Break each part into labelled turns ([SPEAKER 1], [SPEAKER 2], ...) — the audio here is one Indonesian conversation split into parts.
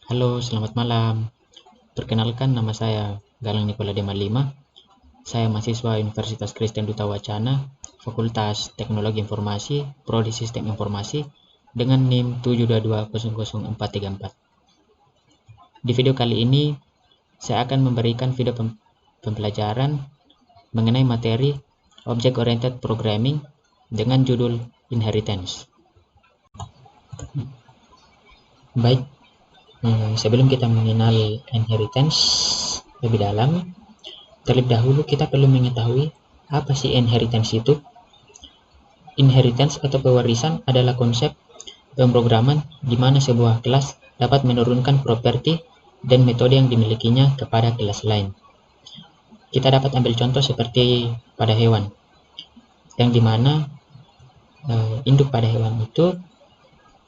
[SPEAKER 1] Halo, selamat malam. Perkenalkan, nama saya Galang Nikola Demalima. Saya mahasiswa Universitas Kristen Duta Wacana, Fakultas Teknologi Informasi, Prodi Sistem Informasi, dengan NIM 722000434. Di video kali ini, saya akan memberikan video pembelajaran mengenai materi Object Oriented Programming dengan judul Inheritance. Baik, sebelum kita mengenal inheritance lebih dalam, terlebih dahulu kita perlu mengetahui apa sih inheritance itu. Inheritance atau pewarisan adalah konsep pemrograman di mana sebuah kelas dapat menurunkan properti dan metode yang dimilikinya kepada kelas lain. Kita dapat ambil contoh seperti pada hewan, yang dimana induk pada hewan itu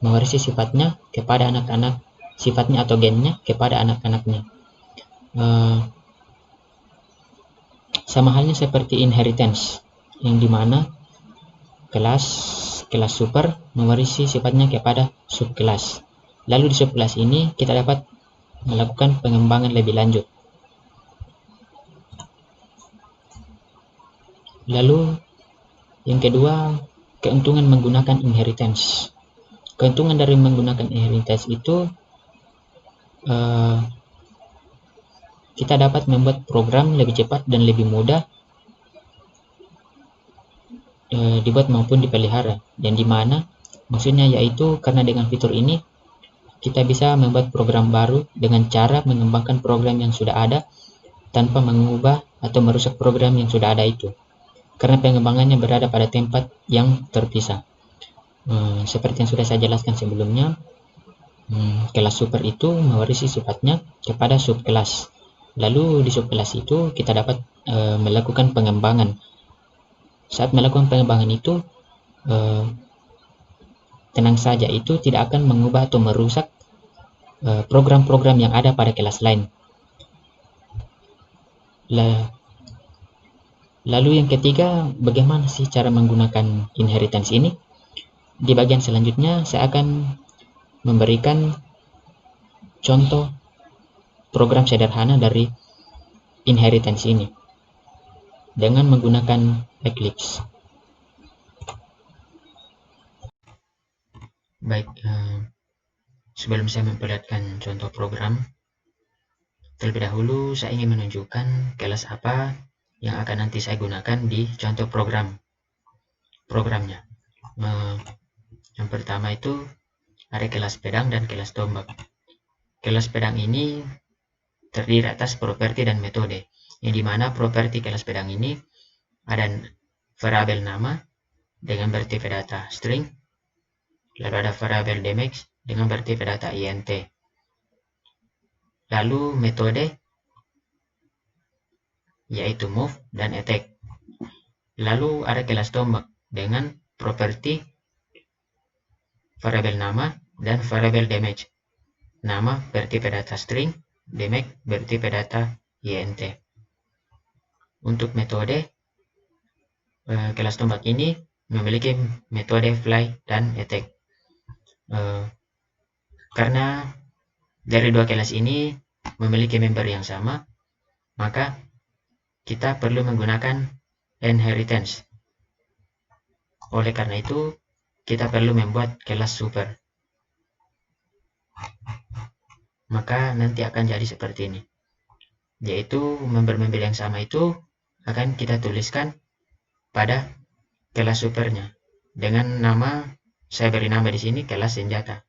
[SPEAKER 1] mewarisi sifatnya kepada anak-anak, sifatnya atau gennya kepada anak-anaknya. Sama halnya seperti inheritance, yang dimana kelas super mewarisi sifatnya kepada subkelas. Lalu di subkelas ini kita dapat melakukan pengembangan lebih lanjut. Lalu yang kedua, keuntungan menggunakan inheritance. Keuntungan dari menggunakan inheritance itu kita dapat membuat program lebih cepat dan lebih mudah dibuat maupun dipelihara, dan dimana maksudnya yaitu karena dengan fitur ini kita bisa membuat program baru dengan cara mengembangkan program yang sudah ada tanpa mengubah atau merusak program yang sudah ada itu, karena pengembangannya berada pada tempat yang terpisah. Seperti yang sudah saya jelaskan sebelumnya, kelas super itu mewarisi sifatnya kepada subkelas. Lalu di subkelas itu kita dapat melakukan pengembangan. Saat melakukan pengembangan itu, tenang saja, itu tidak akan mengubah atau merusak program-program yang ada pada kelas lain. Lalu yang ketiga, bagaimana sih cara menggunakan inheritance ini? Di bagian selanjutnya saya akan memberikan contoh program sederhana dari inheritance ini dengan menggunakan Eclipse. Baik, sebelum saya memperlihatkan contoh program, terlebih dahulu saya ingin menunjukkan kelas apa yang akan nanti saya gunakan di contoh programnya. Yang pertama itu ada kelas pedang dan kelas tombak. Kelas pedang ini terdiri atas properti dan metode, yang dimana properti kelas pedang ini ada variabel nama dengan bertipe data string, lalu ada variabel damage dengan bertipe data int, lalu metode yaitu move dan attack. Lalu ada kelas tombak dengan properti variabel nama dan variabel damage. Nama bertipe data string, damage bertipe data int. Untuk metode, kelas tombak ini memiliki metode fly dan attack. Karena dari dua kelas ini memiliki member yang sama, maka kita perlu menggunakan inheritance. Oleh karena itu, kita perlu membuat kelas super. Maka nanti akan jadi seperti ini, yaitu member-member yang sama itu akan kita tuliskan pada kelas supernya dengan nama, saya beri nama di sini kelas senjata,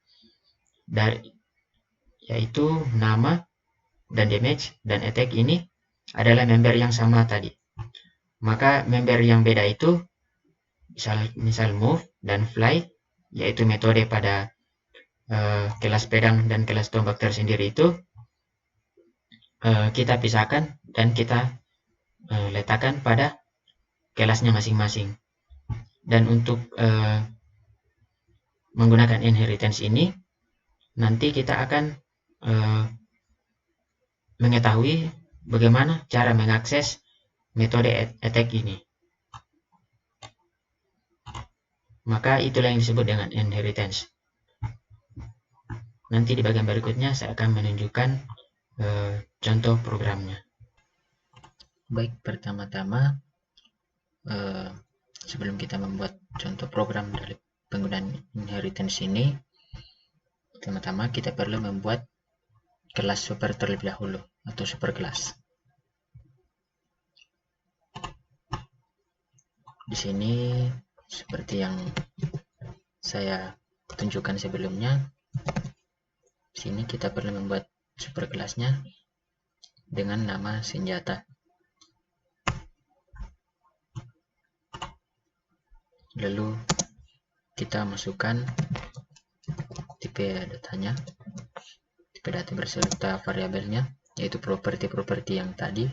[SPEAKER 1] yaitu nama dan damage dan attack ini adalah member yang sama tadi. Maka member yang beda itu misal move dan fly, yaitu metode pada kelas pedang dan kelas tombak tersendiri itu kita pisahkan dan kita letakkan pada kelasnya masing-masing. Dan untuk menggunakan inheritance ini, nanti kita akan mengetahui bagaimana cara mengakses metode attack ini. Maka itulah yang disebut dengan inheritance. Nanti di bagian berikutnya saya akan menunjukkan contoh programnya. Baik, pertama-tama sebelum kita membuat contoh program dari penggunaan inheritance ini, pertama-tama kita perlu membuat kelas super terlebih dahulu atau super kelas. Di sini seperti yang saya tunjukkan sebelumnya, di sini kita perlu membuat super kelasnya dengan nama senjata. Lalu kita masukkan tipe datanya, tipe data beserta variabelnya, yaitu properti-properti yang tadi.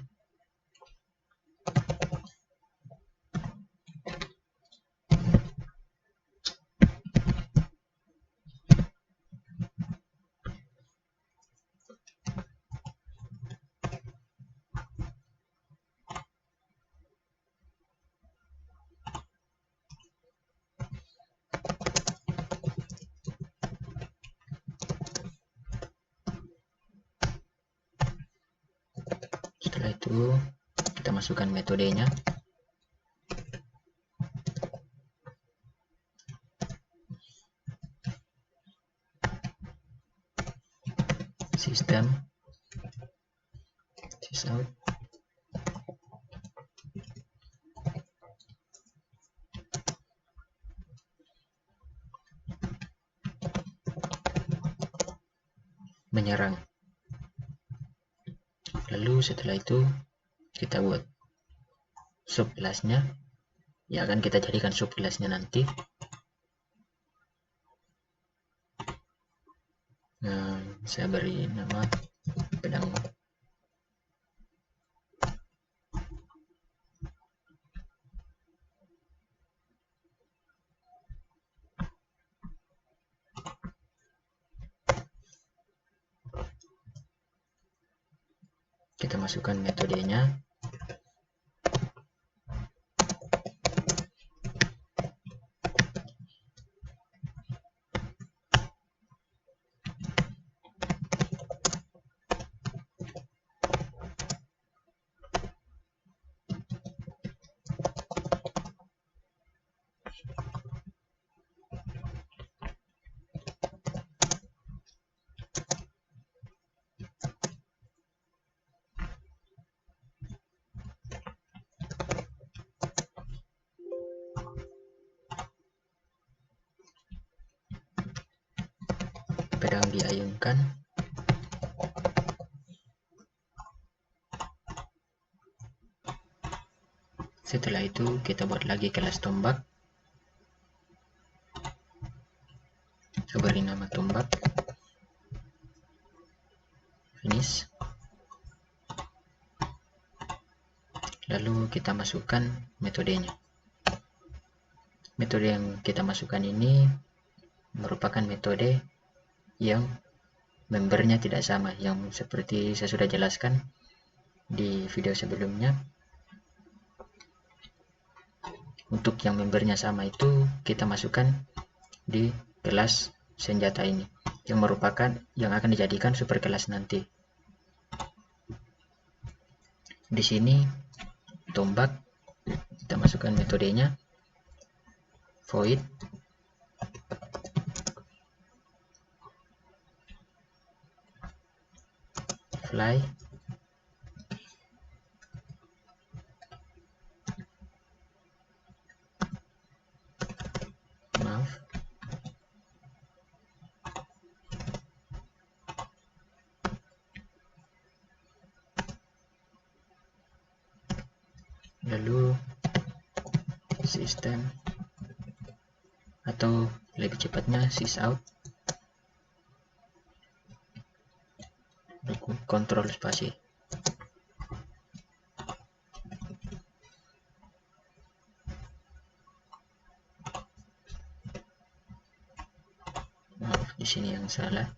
[SPEAKER 1] Setelah itu kita masukkan metodenya. System sysout menyerang. Lalu setelah itu kita buat subclassnya, ya akan kita jadikan subclassnya nanti. Saya beri nama pedang. Kita masukkan metodenya. Pedang diayunkan. Setelah itu kita buat lagi kelas tombak. Saya beri nama tombak. Finish. Lalu kita masukkan metodenya. Metode yang kita masukkan ini merupakan metode yang membernya tidak sama, yang seperti saya sudah jelaskan di video sebelumnya. Untuk yang membernya sama itu kita masukkan di kelas senjata ini, yang merupakan yang akan dijadikan super kelas nanti. Di sini tombak kita masukkan metodenya void fly move lalu sistem, atau lebih cepatnya sysout, kontrol spasi. Maaf, di sini yang salah.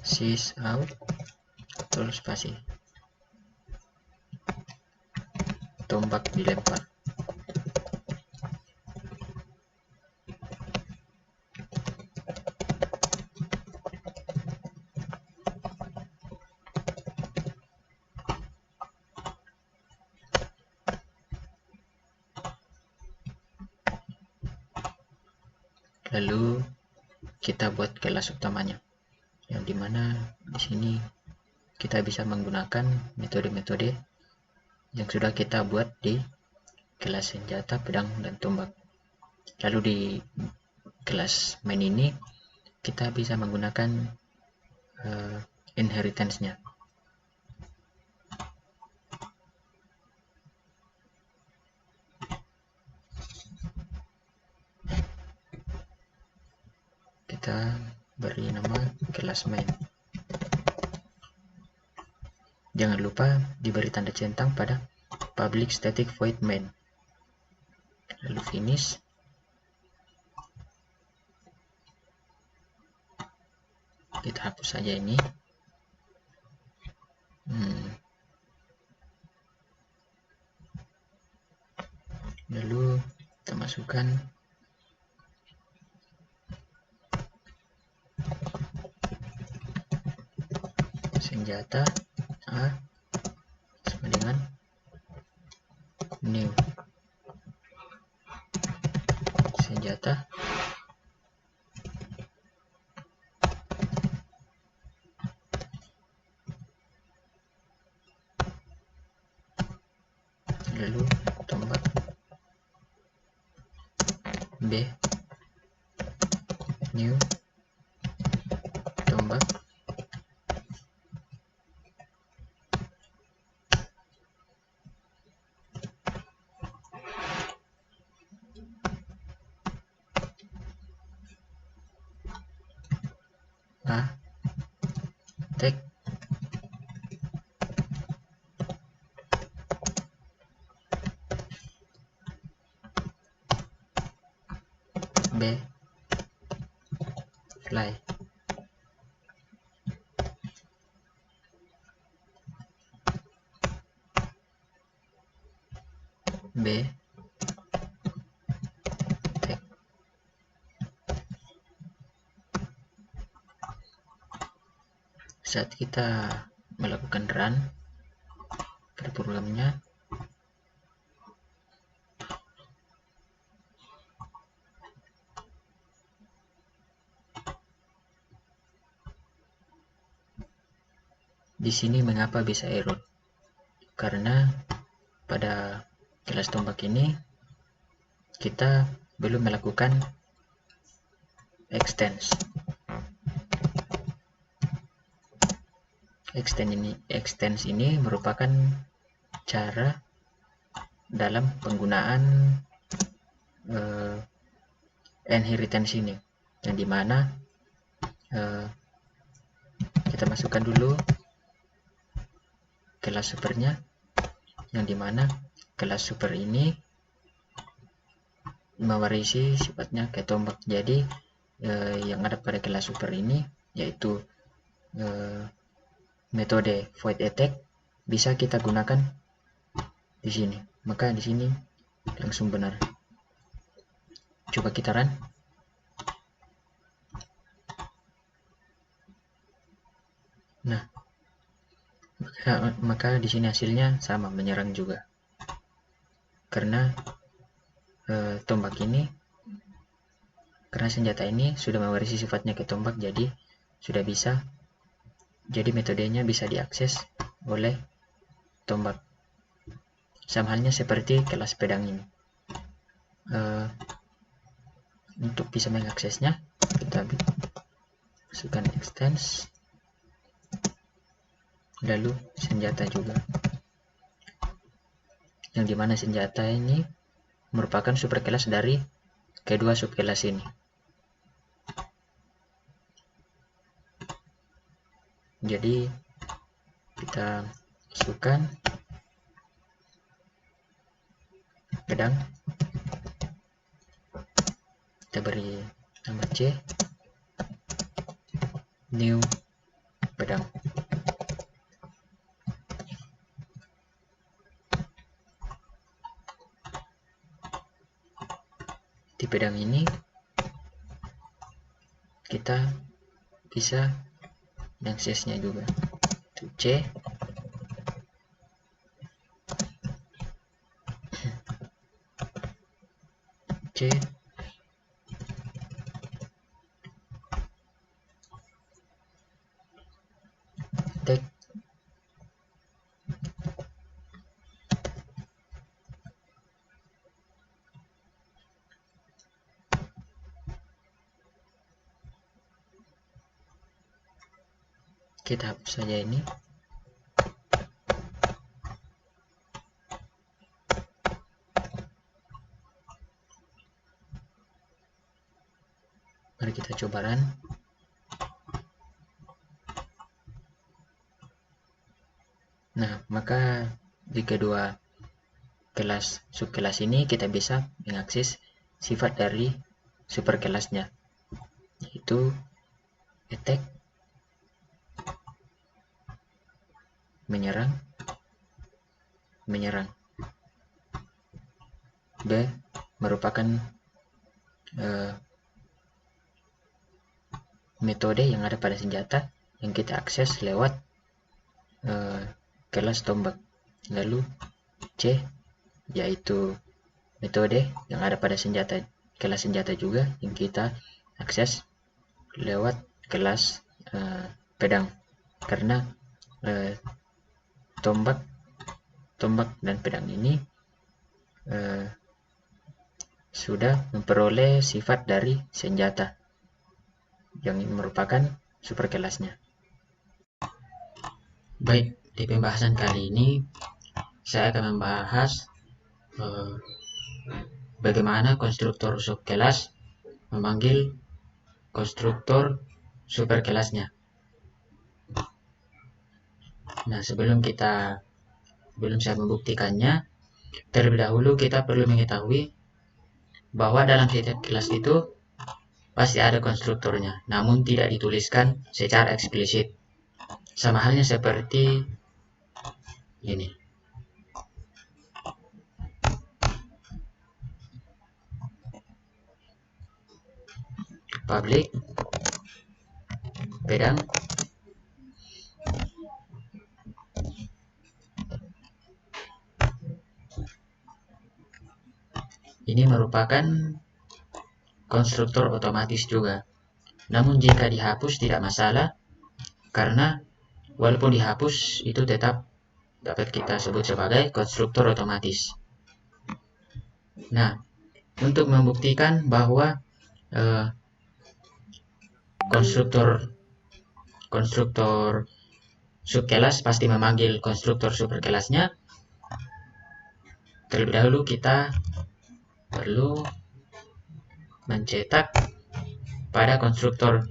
[SPEAKER 1] Sysout, kontrol spasi. tombak dilempar. Lalu kita buat kelas utamanya, yang dimana di sini kita bisa menggunakan metode-metode yang sudah kita buat di kelas senjata, pedang, dan tombak. Lalu di kelas main ini kita bisa menggunakan inheritance-nya. Kita beri nama kelas main. Jangan lupa diberi tanda centang pada public static void main. Lalu finish. Kita hapus saja ini. Lalu kita masukkan senjata A sama dengan new senjata lalu tombak B new tombak A tag B fly B tag. Saat kita melakukan run pada programnya, di sini mengapa bisa error? Karena pada kelas tombak ini kita belum melakukan extends. Extends ini merupakan cara dalam penggunaan inheritance ini, yang dimana kita masukkan dulu kelas supernya, yang dimana kelas super ini mewarisi sifatnya kayak tombak. Jadi yang ada pada kelas super ini yaitu metode void attack bisa kita gunakan di sini. Maka di sini langsung benar. Coba kita run. Nah, maka di sini hasilnya sama, menyerang juga. Karena tombak ini, karena senjata ini sudah mewarisi sifatnya ke tombak, jadi sudah bisa. Jadi metodenya bisa diakses oleh tombak. Sama halnya seperti kelas pedang ini. Untuk bisa mengaksesnya, kita masukkan extends, lalu senjata juga. Yang dimana senjata ini merupakan superkelas dari kedua subkelas ini. Jadi kita masukkan pedang, kita beri nama C, new pedang. di pedang ini kita bisa mengaksesnya juga. Itu C, C, tek, kita hapus saja ini. Mari kita coba run. Nah, maka di kedua kelas subkelas ini kita bisa mengakses sifat dari superkelasnya, yaitu attack, menyerang, B merupakan metode yang ada pada senjata yang kita akses lewat kelas tombak. Lalu C yaitu metode yang ada pada kelas senjata juga yang kita akses lewat kelas pedang, karena tombak dan pedang ini sudah memperoleh sifat dari senjata yang merupakan superkelasnya. Baik, di pembahasan kali ini saya akan membahas bagaimana konstruktor subkelas memanggil konstruktor superkelasnya. Nah, sebelum saya membuktikannya, terlebih dahulu kita perlu mengetahui bahwa dalam setiap kelas itu pasti ada konstruktornya, namun tidak dituliskan secara eksplisit. Sama halnya seperti ini. Public pedang ini merupakan konstruktor otomatis juga. Namun jika dihapus tidak masalah, karena walaupun dihapus itu tetap dapat kita sebut sebagai konstruktor otomatis. Nah, untuk membuktikan bahwa konstruktor subkelas pasti memanggil konstruktor superkelasnya, terlebih dahulu kita perlu mencetak pada konstruktor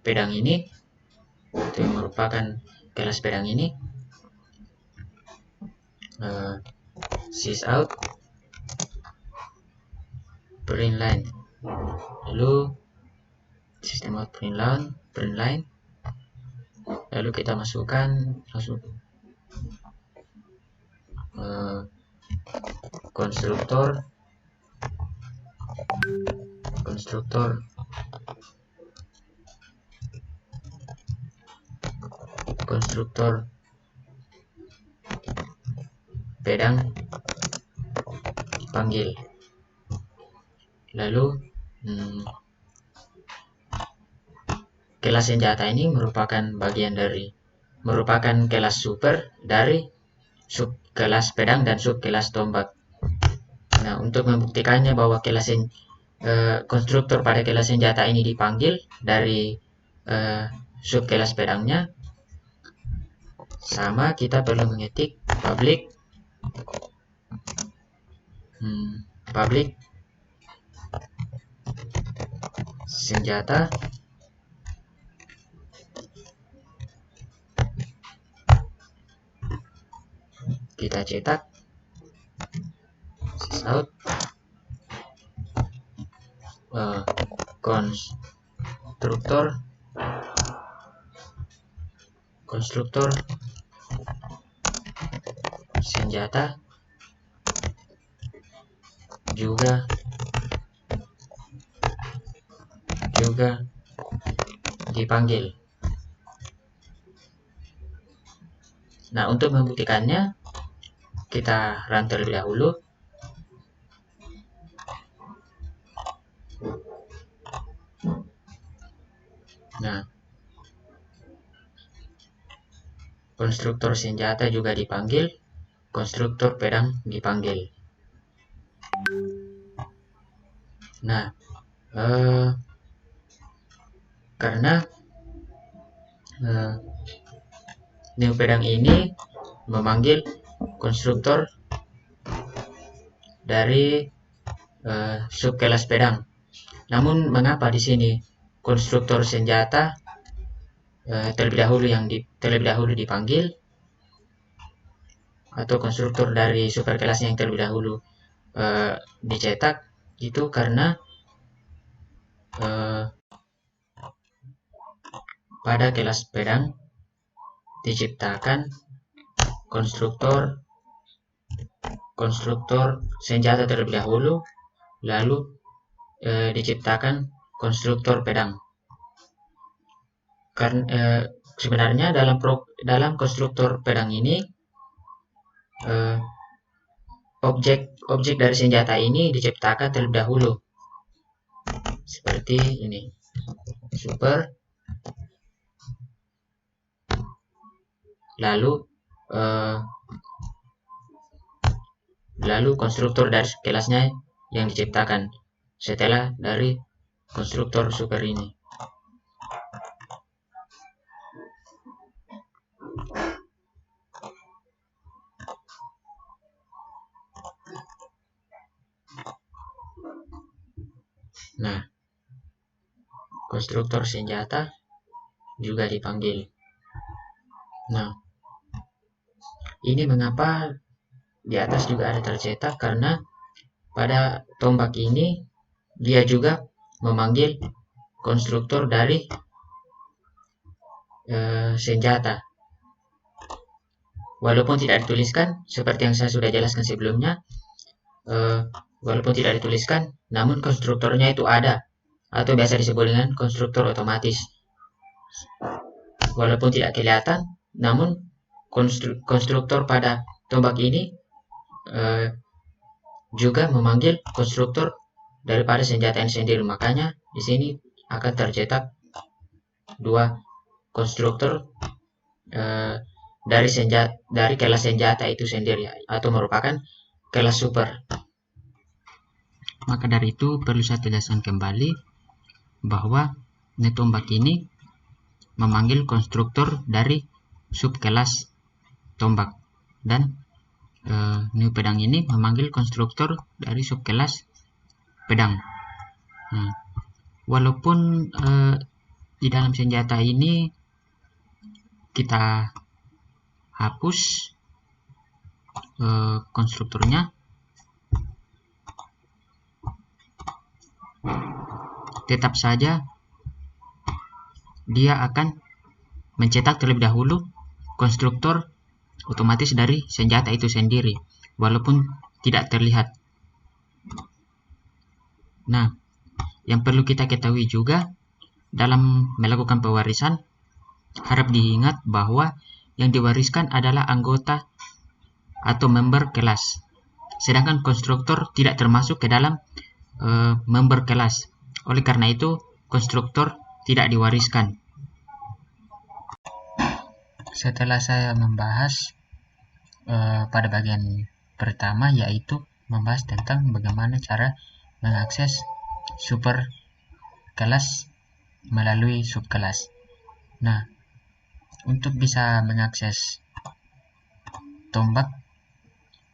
[SPEAKER 1] pedang ini, itu yang merupakan kelas pedang ini, sysout print line, lalu system out print line, lalu kita masukkan langsung konstruktor pedang panggil. Lalu kelas senjata ini merupakan kelas super dari subkelas pedang dan subkelas tombak. Nah, untuk membuktikannya bahwa konstruktor pada kelas senjata ini dipanggil dari subkelas pedangnya, sama kita perlu mengetik public senjata kita cetak sysout konstruktor senjata juga juga dipanggil. Nah, untuk membuktikannya, kita run terlebih dahulu. Nah, konstruktor senjata juga dipanggil, konstruktor pedang dipanggil. Nah, karena new pedang ini memanggil konstruktor dari subkelas pedang. Namun mengapa di sini konstruktor senjata terlebih dahulu dipanggil, atau konstruktor dari superkelasnya yang terlebih dahulu dicetak? Itu karena pada kelas pedang diciptakan konstruktor senjata terlebih dahulu, lalu diciptakan konstruktor pedang. Karena sebenarnya dalam konstruktor pedang ini objek dari senjata ini diciptakan terlebih dahulu, seperti ini, super, lalu konstruktor dari kelasnya yang diciptakan setelah dari konstruktor super ini. Nah, konstruktor senjata juga dipanggil. Nah, ini mengapa di atas juga ada tercetak, karena pada tombak ini dia juga memanggil konstruktor dari senjata. Walaupun tidak dituliskan, seperti yang saya sudah jelaskan sebelumnya, walaupun tidak dituliskan, namun konstruktornya itu ada, atau biasa disebut dengan konstruktor otomatis. Walaupun tidak kelihatan, namun konstruktor pada tombak ini juga memanggil konstruktor daripada senjata yang sendiri. Makanya di sini akan tercetak dua konstruktor dari kelas senjata itu sendiri, atau merupakan kelas super. Maka dari itu perlu saya tegaskan kembali bahwa tombak ini memanggil konstruktor dari subkelas tombak, dan new pedang ini memanggil konstruktor dari subkelas pedang. Walaupun di dalam senjata ini kita hapus konstruktornya, tetap saja dia akan mencetak terlebih dahulu konstruktor otomatis dari senjata itu sendiri, walaupun tidak terlihat. Nah, yang perlu kita ketahui juga dalam melakukan pewarisan, harap diingat bahwa yang diwariskan adalah anggota atau member kelas, sedangkan konstruktor tidak termasuk ke dalam member kelas. Oleh karena itu, konstruktor tidak diwariskan. Setelah saya membahas pada bagian pertama, yaitu membahas tentang bagaimana cara mengakses super kelas melalui subkelas. Nah, untuk bisa mengakses tombak,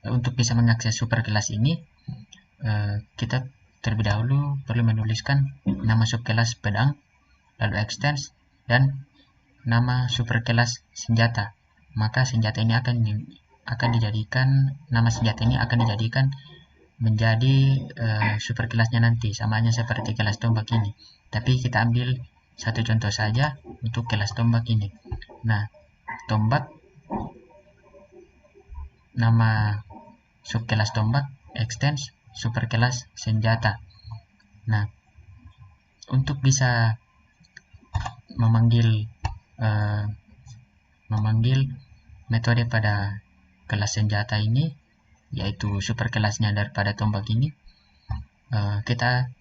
[SPEAKER 1] untuk bisa mengakses super kelas ini, kita terlebih dahulu perlu menuliskan nama subkelas pedang, lalu extends, dan nama superkelas senjata. Maka senjata ini akan dijadikan, nama senjata ini akan dijadikan menjadi superkelasnya nanti, samanya seperti kelas tombak ini. Tapi kita ambil satu contoh saja untuk kelas tombak ini. Nah, tombak, nama subkelas tombak, extends, superkelas senjata. Nah, untuk bisa memanggil metode pada kelas senjata ini, yaitu super kelasnya daripada tombak ini, kita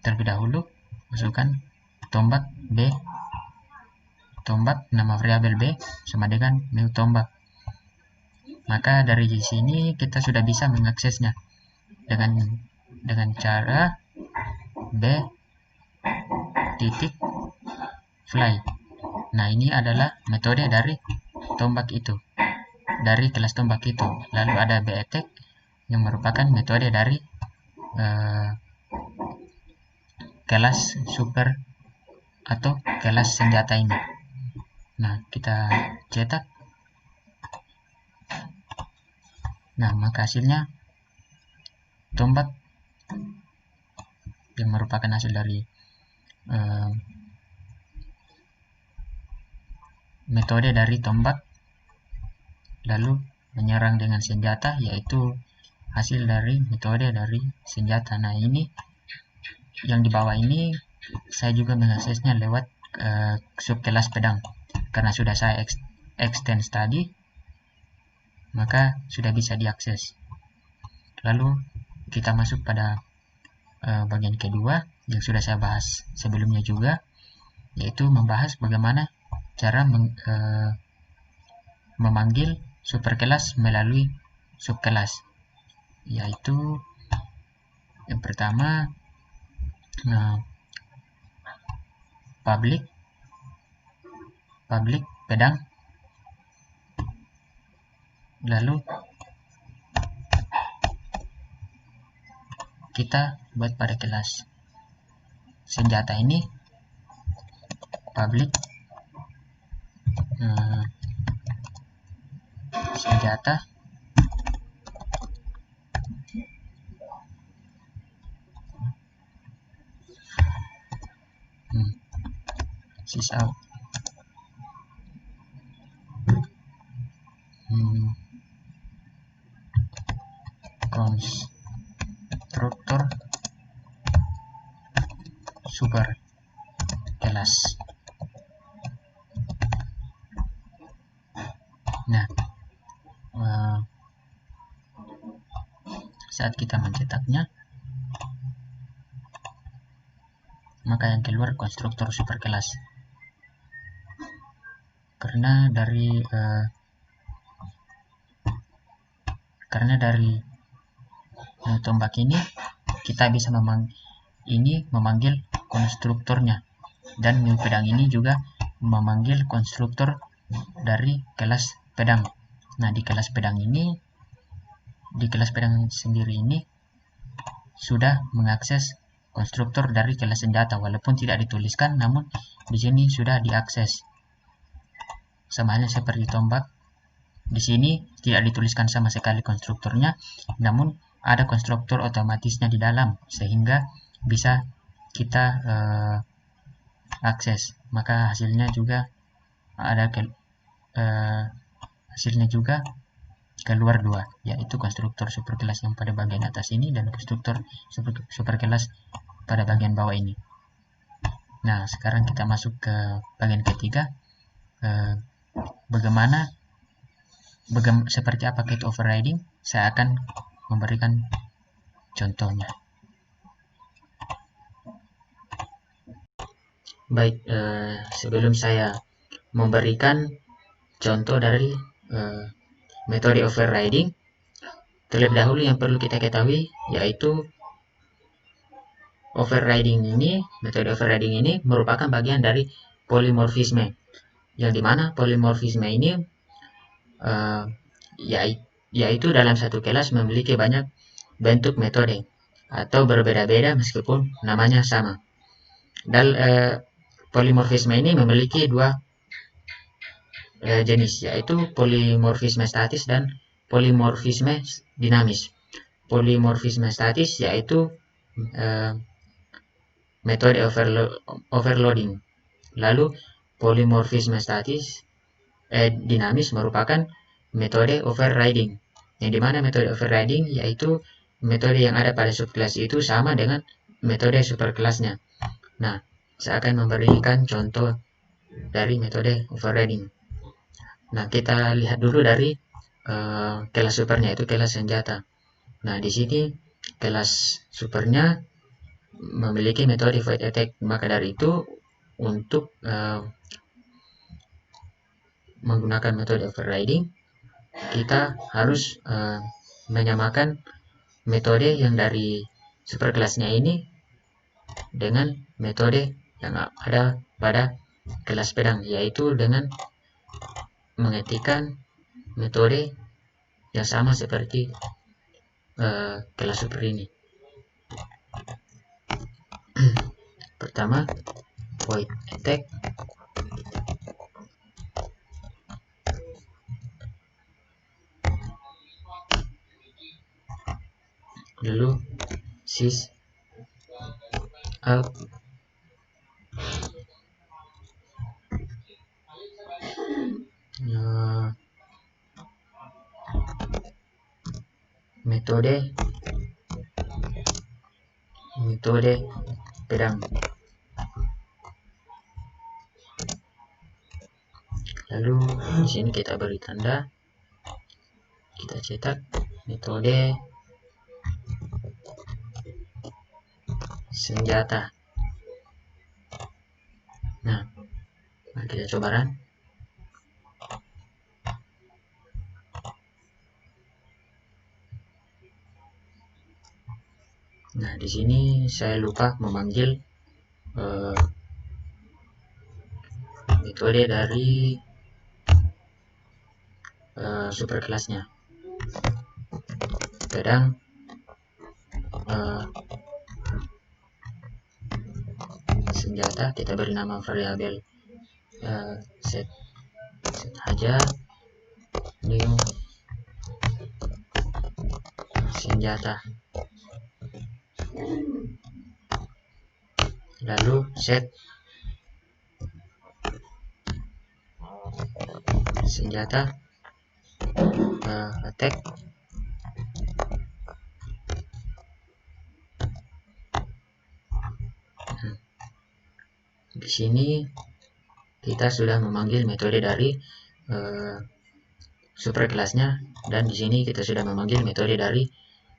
[SPEAKER 1] terlebih dahulu masukkan tombak B, tombak nama variabel B sama dengan new tombak. Maka dari sini kita sudah bisa mengaksesnya dengan cara B titik fly. Nah, ini adalah metode dari tombak itu, dari kelas tombak itu. Lalu ada B attack yang merupakan metode dari kelas super atau kelas senjata ini. Nah, kita cetak. Nah, maka hasilnya tombak yang merupakan hasil dari metode dari tombak lalu menyerang dengan senjata, yaitu hasil dari metode dari senjata. Nah, ini yang di bawah ini saya juga mengaksesnya lewat subkelas pedang, karena sudah saya extend tadi, maka sudah bisa diakses. Lalu kita masuk pada bagian kedua yang sudah saya bahas sebelumnya juga, yaitu membahas bagaimana cara memanggil superkelas melalui subkelas, yaitu yang pertama public pedang, lalu kita buat pada kelas senjata ini public senjata sysout konstruktor super kelas. Nah, saat kita mencetaknya, maka yang keluar konstruktor super kelas, karena dari tombak ini kita bisa memanggil konstruktornya, dan new pedang ini juga memanggil konstruktor dari kelas pedang. Nah, di kelas pedang sendiri ini sudah mengakses konstruktor dari kelas senjata, walaupun tidak dituliskan, namun di sini sudah diakses. Sama halnya seperti tombak, di sini tidak dituliskan sama sekali konstruktornya, namun ada konstruktor otomatisnya di dalam, sehingga bisa kita akses. Maka hasilnya juga keluar dua, yaitu konstruktor superkelas yang pada bagian atas ini dan konstruktor superkelas pada bagian bawah ini. Nah, sekarang kita masuk ke bagian ketiga, seperti apa get overriding. Saya akan memberikan contohnya. Baik, sebelum saya memberikan contoh dari metode overriding, terlebih dahulu yang perlu kita ketahui yaitu metode overriding ini merupakan bagian dari polymorphisme, yang dimana polymorphisme ini yaitu dalam satu kelas memiliki banyak bentuk metode atau berbeda-beda meskipun namanya sama. Dan polymorphisme ini memiliki dua jenis, yaitu polymorphisme statis dan polymorphisme dinamis. Polymorphisme statis yaitu metode overloading. Lalu polymorphisme dinamis merupakan metode overriding, yang dimana metode overriding yaitu metode yang ada pada subkelas itu sama dengan metode superkelasnya. Nah, saya akan memberikan contoh dari metode overriding. Nah, kita lihat dulu dari kelas supernya, itu kelas senjata. Nah, di sini kelas supernya memiliki metode void attack. Maka dari itu, untuk menggunakan metode overriding, kita harus menyamakan metode yang dari superkelasnya ini dengan metode yang ada pada kelas pedang, yaitu dengan mengetikkan metode yang sama seperti kelas super ini. Pertama, void attack, lalu sys out, metode pedang. Lalu di sini kita beri tanda, kita cetak metode senjata. Nah, mari kita coba run. Nah, di sini saya lupa memanggil metode dari superkelasnya. Pedang senjata, kita beri nama variabel set aja new senjata, lalu set senjata attack. Di sini kita sudah memanggil metode dari superkelasnya, dan di sini kita sudah memanggil metode dari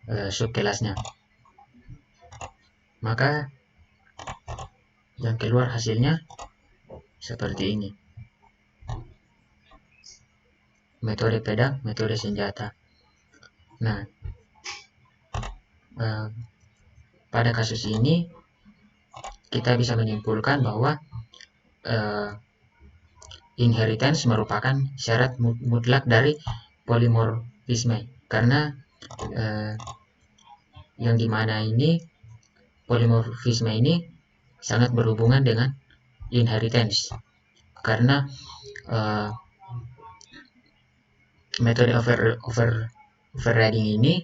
[SPEAKER 1] subkelasnya. Maka yang keluar hasilnya seperti ini: metode pedang, metode senjata. Nah, pada kasus ini kita bisa menyimpulkan bahwa inheritance merupakan syarat mutlak dari polimorfisme, karena yang dimana ini polimorfisme ini sangat berhubungan dengan inheritance, karena metode overriding ini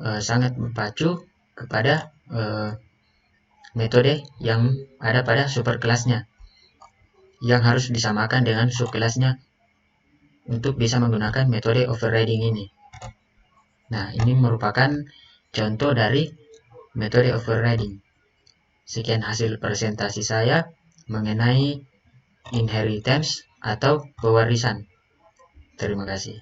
[SPEAKER 1] sangat mengacu kepada metode yang ada pada superkelasnya, yang harus disamakan dengan subkelasnya untuk bisa menggunakan metode overriding ini. Nah, ini merupakan contoh dari metode overriding. Sekian hasil presentasi saya mengenai inheritance atau pewarisan. Terima kasih.